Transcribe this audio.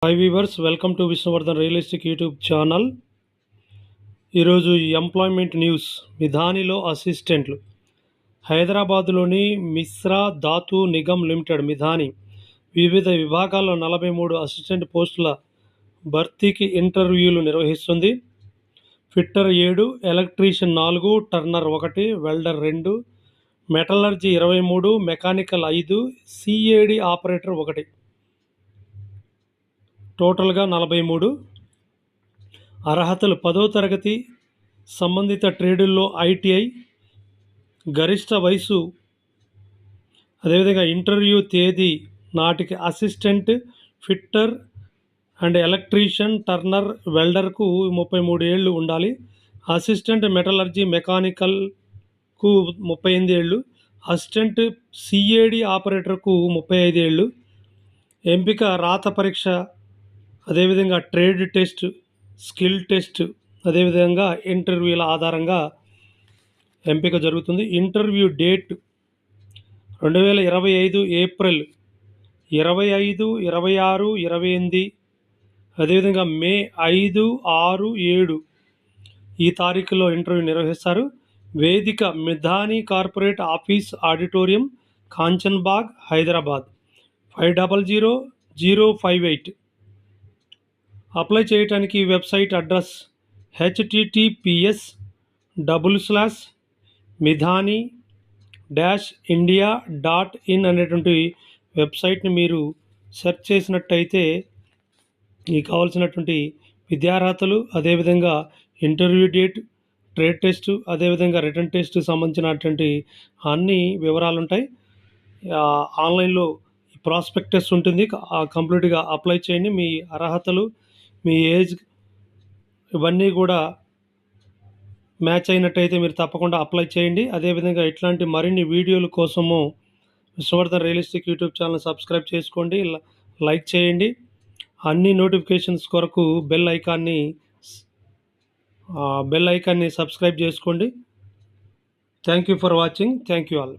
Hi weavers, welcome to Vishnuvardhan realistic YouTube channel. ఈరోజు employment news. మిధానిలో అసిస్టెంట్లు. హైదరాబాదులోని మిశ్రా ధాతు నిగమ్ లిమిటెడ్ మిధాని వివిధ విభాగాల్లో 43 అసిస్టెంట్ పోస్టుల భర్తీకి ఇంటర్వ్యూలు నిర్వహిస్తుంది. Fitter 7, electrician 4, Turner 1, welder 2, metallurgy 23, mechanical 5, CAD operator 1, టోటల్గా 43. అర్హతలు: 10వ తరగతి, సంబంధిత ట్రేడుల్లో ఐటీఐ, గరిష్ట వయసు. అదేవిధంగా ఇంటర్వ్యూ తేదీ నాటికి assistant, fitter and electrician, turner, వెల్డర్కు 33 ఏళ్ళు ఉండాలి. అసిస్టెంట్ మెటలర్జీ మెకానికల్కు 38 ఏళ్ళు, అసిస్టెంట్ సిఏడి ఆపరేటర్కు 35 ఏళ్ళు. ఎంపిక రాత పరీక్ష, అదేవిధంగా ట్రేడ్ టెస్ట్, స్కిల్ టెస్ట్, అదేవిధంగా ఇంటర్వ్యూల ఆధారంగా ఎంపిక జరుగుతుంది. ఇంటర్వ్యూ డేట్ 2025 ఏప్రిల్ 25, 26, 28, అదేవిధంగా మే 5, 6, 7 ఈ తారీఖులో ఇంటర్వ్యూ నిర్వహిస్తారు. వేదిక Midhani corporate office auditorium, Kanchanbagh, Hyderabad 500058. Apply చేయడానికి వెబ్సైట్ అడ్రస్ https://midhani-india.in అనేటువంటి వెబ్సైట్ని మీరు సెర్చ్ చేసినట్టయితే ఈ కావాల్సినటువంటి విద్యార్హతలు, అదేవిధంగా ఇంటర్వ్యూ డేట్, ట్రేడ్ టెస్ట్, అదేవిధంగా రిటర్న్ టెస్ట్ సంబంధించినటువంటి అన్ని వివరాలు ఉంటాయి. ఆన్లైన్లో ప్రాస్పెక్టస్ ఉంటుంది. కంప్లీట్గా అప్లై చేయండి. మీ అర్హతలు, మీ ఏజ్ ఇవన్నీ కూడా మ్యాచ్ అయినట్టయితే మీరు తప్పకుండా అప్లై చేయండి. అదేవిధంగా ఇట్లాంటి మరిన్ని వీడియోల కోసము Vishnuvardhan realistic YouTube channel subscribe చేసుకోండి, లైక్ చేయండి. అన్ని నోటిఫికేషన్స్ కొరకు బెల్ ఐకాన్ని సబ్స్క్రైబ్ చేసుకోండి. Thank you for watching. Thank you all.